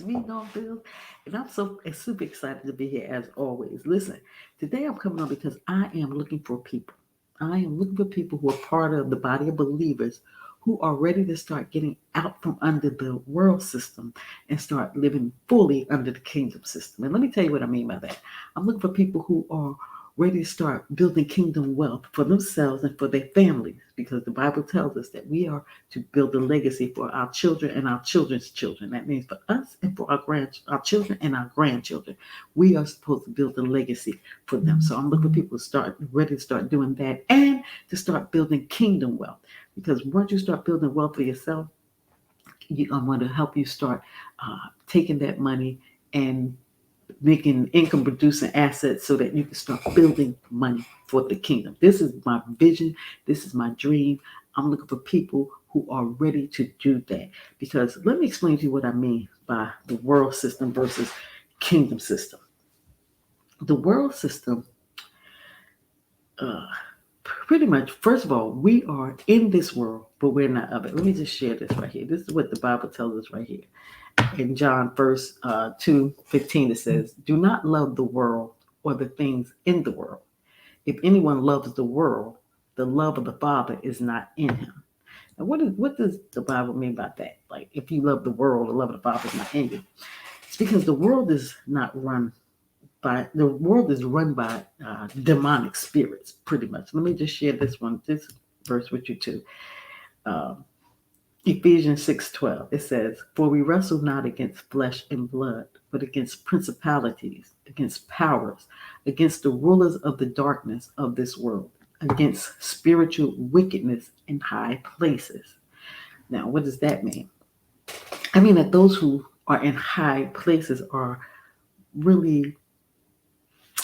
meeting on bills. And I'm so super excited to be here as always. Listen, today I'm coming on because I am looking for people. I am looking for people who are part of the body of believers who are ready to start getting out from under the world system and start living fully under the kingdom system. And let me tell you what I mean by that. I'm looking for people who are ready to start building kingdom wealth for themselves and for their families because the Bible tells us that we are to build a legacy for our children and our children's children. That means for us and for our children and our grandchildren. We are supposed to build a legacy for them. So I'm looking for people to start ready to start doing that and to start building kingdom wealth. Because once you start building wealth for yourself, I'm going to help you start taking that money and making income producing assets so that you can start building money for the kingdom. This is my vision. This is my dream. I'm looking for people who are ready to do that. Because let me explain to you what I mean by the world system versus kingdom system. The world system, uh, pretty much, first of all, we are in this world, but we're not of it. Let me just share this right here. This is what the Bible tells us right here. In John verse 2:15, it says, "Do not love the world or the things in the world. If anyone loves the world, the love of the Father is not in him." And what does the Bible mean by that? Like, if you love the world, the love of the Father is not in you. It's because the world is run by demonic spirits, pretty much. Let me just share this verse with you too. Um, Ephesians 6:12, it says, "For we wrestle not against flesh and blood, but against principalities, against powers, against the rulers of the darkness of this world, against spiritual wickedness in high places." Now, what does that mean? I mean that those who are in high places are really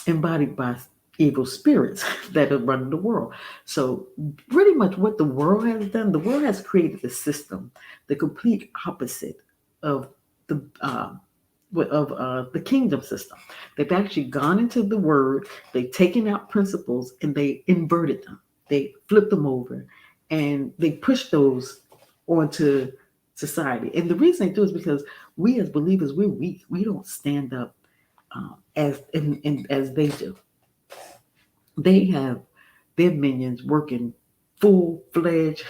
embodied by evil spirits that are running the world. So, pretty much what the world has done, the world has created a system, the complete opposite of the kingdom system. They've actually gone into the word, they've taken out principles, and they inverted them. They flipped them over, and they pushed those onto society. And the reason they do is because we as believers, we're weak. We don't stand up as they do. They have their minions working full fledged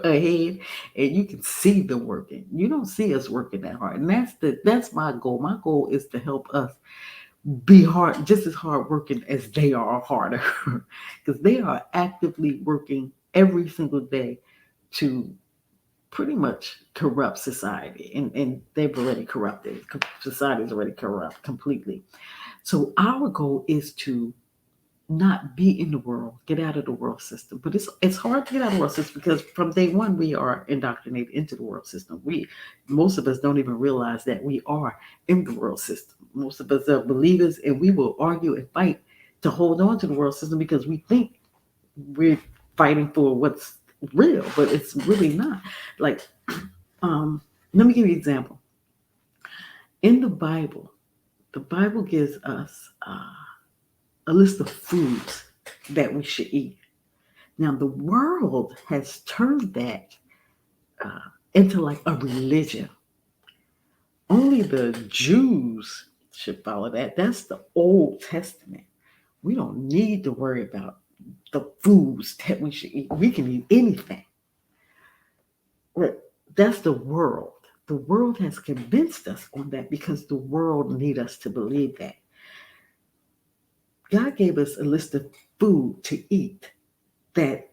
ahead, and you can see them working. You don't see us working that hard, and that's my goal. My goal is to help us be hard, just as hard working as they are, harder, because they are actively working every single day to pretty much corrupt society, and they've already corrupted. Society is already corrupt completely. So our goal is to not be in the world, get out of the world system. But it's hard to get out of the world system because from day one we are indoctrinated into the world system. We Most of us don't even realize that we are in the world system. Most of us are believers, and we will argue and fight to hold on to the world system because we think we're fighting for what's real, but it's really not. Like, let me give you an example. In the Bible gives us a list of foods that we should eat. Now, the world has turned that into like a religion. Only the Jews should follow that. That's the Old Testament. We don't need to worry about the foods that we should eat. We can eat anything. Right? That's the world. The world has convinced us on that because the world need us to believe that. God gave us a list of food to eat that,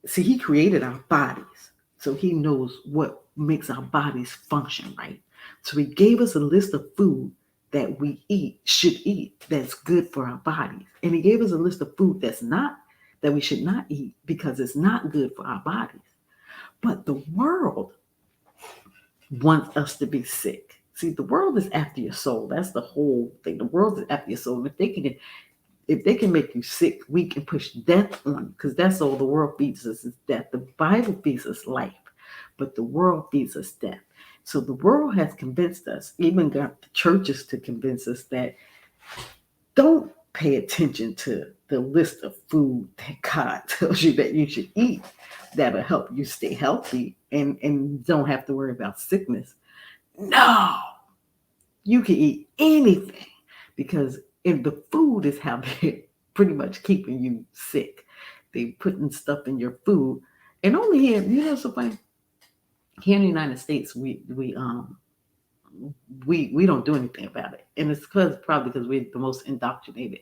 see, He created our bodies. So He knows what makes our bodies function right. So He gave us a list of food that we should eat, that's good for our bodies. And He gave us a list of food that we should not eat because it's not good for our bodies. But the world wants us to be sick. See, the world is after your soul. That's the whole thing. The world is after your soul. And if they can make you sick, weak, and push death on you, because that's all the world feeds us is death. The Bible feeds us life, but the world feeds us death. So the world has convinced us, even got the churches to convince us that don't pay attention to the list of food that God tells you that you should eat that'll help you stay healthy and don't have to worry about sickness. No, You can eat anything because if the food is how they're pretty much keeping you sick, they putting stuff in your food. And only here, so funny. Here in the United States, we don't do anything about it, and it's probably because we're the most indoctrinated.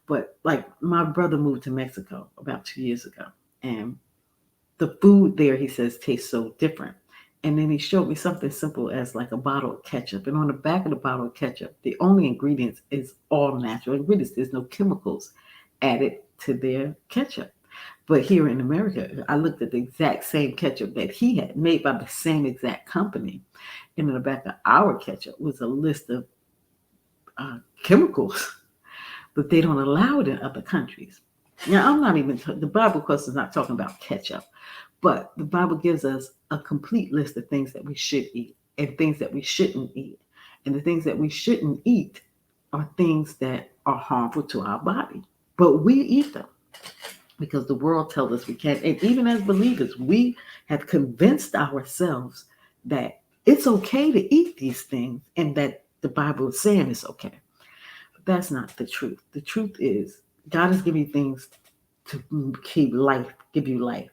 But like my brother moved to Mexico about 2 years ago, and the food there, he says, tastes so different. And then he showed me something simple as like a bottle of ketchup. And on the back of the bottle of ketchup, the only ingredients is all natural ingredients. There's no chemicals added to their ketchup. But here in America, I looked at the exact same ketchup that he had made by the same exact company. And in the back of our ketchup was a list of chemicals, but they don't allow it in other countries. Now, I'm not even, the Bible, of course, is not talking about ketchup. But the Bible gives us a complete list of things that we should eat and things that we shouldn't eat. And the things that we shouldn't eat are things that are harmful to our body. But we eat them because the world tells us we can't. And even as believers, we have convinced ourselves that it's okay to eat these things and that the Bible is saying it's okay. But that's not the truth. The truth is God has given you things to keep life, give you life.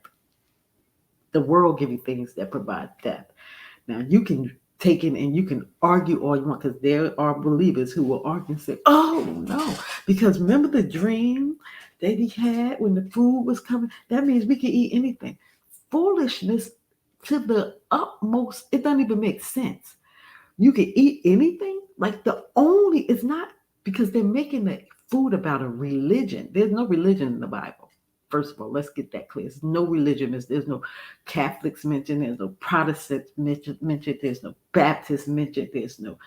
The world give you things that provide death. Now you can take it and you can argue all you want because there are believers who will argue and say, "Oh no," because remember the dream that he had when the food was coming. That means we can eat anything. Foolishness to the utmost. It doesn't even make sense. You can eat anything. Like it's not because they're making the food about a religion. There's no religion in the Bible. First of all, let's get that clear. There's no religion. There's no Catholics mentioned. There's no Protestants mentioned. There's no Baptists mentioned. There's no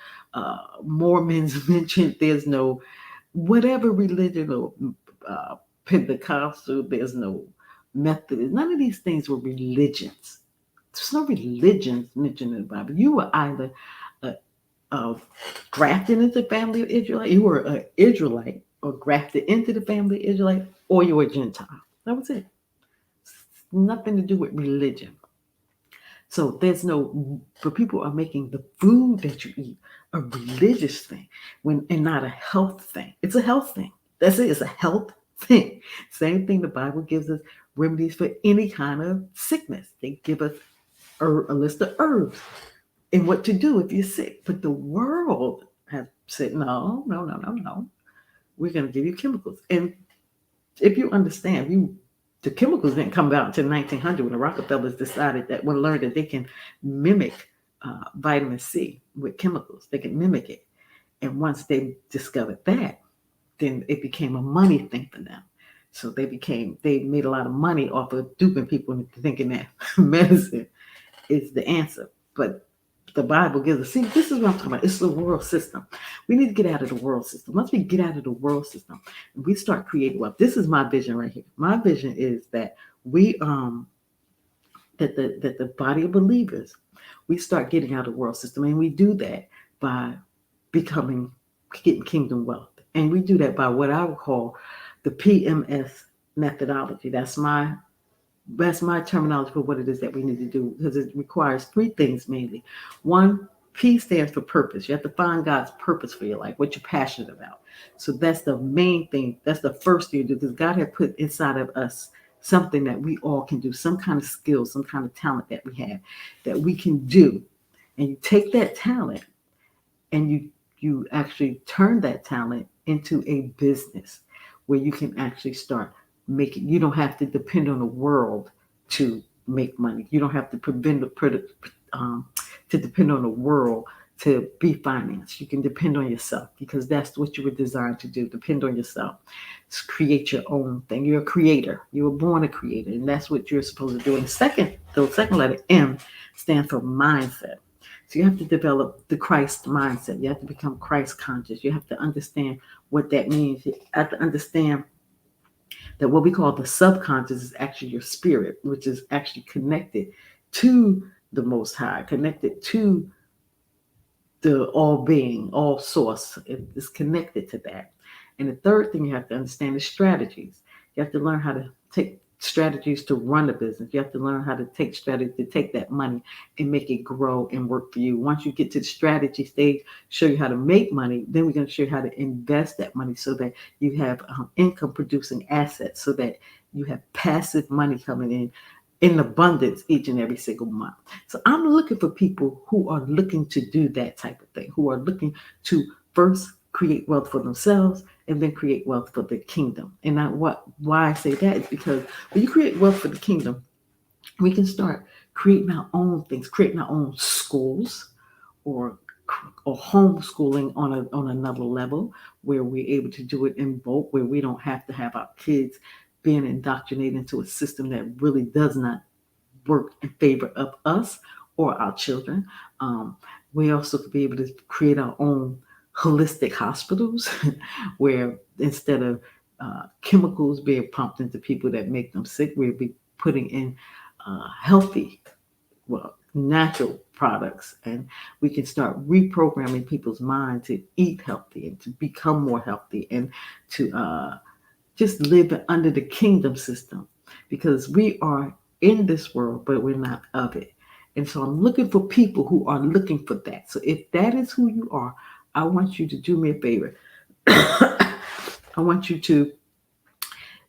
Mormons mentioned. There's no whatever religion or Pentecostal. There's no Methodist. None of these things were religions. There's no religions mentioned in the Bible. You were either grafted into the family of Israelite, you were an Israelite, or grafted into the family of Israelite, or you were a Gentile. That was it. Nothing to do with religion. So but people are making the food that you eat a religious thing and not a health thing. It's a health thing. That's it. It's a health thing. Same thing the Bible gives us remedies for any kind of sickness. They give us a list of herbs and what to do if you're sick. But the world has said, no, no, no, no, no. We're going to give you chemicals. And if you understand, the chemicals didn't come out until 1900 when the Rockefellers learned that they can mimic vitamin C with chemicals. They can mimic it. And once they discovered that, then it became a money thing for them. So they made a lot of money off of duping people into thinking that medicine is the answer. But the Bible gives us, see, this is what I'm talking about. It's the world system. We need to get out of the world system. Once we get out of the world system, we start creating wealth. This is my vision right here. My vision is that that the body of believers, we start getting out of the world system. And we do that by getting kingdom wealth. And we do that by what I would call the PMS methodology. That's my terminology for what it is that we need to do, because it requires three things mainly. One, P stands for purpose. You have to find God's purpose for your life, what you're passionate about. So that's the main thing. That's the first thing you do, because God had put inside of us something that we all can do, some kind of skill, some kind of talent that we have that we can do. And you take that talent and you actually turn that talent into a business where you can actually start making. You don't have to depend on the world to make money. You don't have to depend on the world to be financed. You can depend on yourself, because that's what you were designed to do. Depend on yourself. Create your own thing. You're a creator. You were born a creator, and that's what you're supposed to do. And the second letter, M, stands for mindset. So you have to develop the Christ mindset. You have to become Christ conscious. You have to understand what that means. You have to understand that what we call the subconscious is actually your spirit, which is actually connected to the Most High, connected to the all being, all source. It is connected to that. And the third thing you have to understand is strategies. You have to learn how to strategies to run a business. You have to learn how to take strategy to take that money and make it grow and work for you. Once you get to the strategy stage, show you how to make money. Then we're going to show you how to invest that money so that you have income producing assets, so that you have passive money coming in abundance each and every single month. So I'm looking for people who are looking to do that type of thing, who are looking to first create wealth for themselves and then create wealth for the kingdom. And why I say that is because when you create wealth for the kingdom, we can start creating our own things, creating our own schools, or or homeschooling on another level, where we're able to do it in bulk, where we don't have to have our kids being indoctrinated into a system that really does not work in favor of us or our children. Um, we also could be able to create our own holistic hospitals where instead of chemicals being pumped into people that make them sick, we'll be putting in healthy, well, natural products, and we can start reprogramming people's mind to eat healthy and to become more healthy and to just live under the kingdom system, because we are in this world, but we're not of it. And so I'm looking for people who are looking for that. So if that is who you are, I want you to do me a favor. I want you to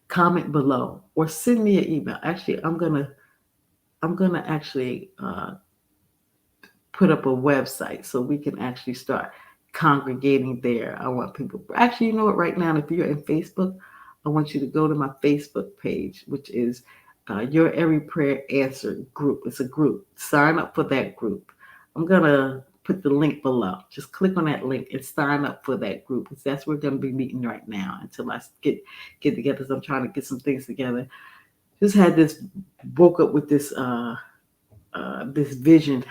comment below or send me an email. Actually, I'm gonna actually put up a website so we can actually start congregating there. I want people, actually, you know what, right now, if you're in Facebook, I want you to go to my Facebook page, which is Your Every Prayer Answered group. It's a group. Sign up for that group. I'm going to put the link below. Just click on that link and sign up for that group, because that's where we're going to be meeting right now until I get together. So I'm trying to get some things together. Just had this, woke up with this vision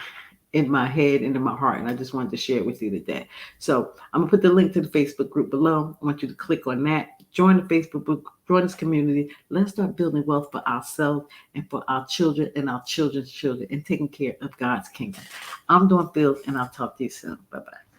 in my head and in my heart, and I just wanted to share it with you today. So I'm gonna put the link to the Facebook group below. I want you to click on that, join the Facebook group, join this community. Let's start building wealth for ourselves and for our children and our children's children, and taking care of God's kingdom. I'm doing Phil, and I'll talk to you soon. Bye bye.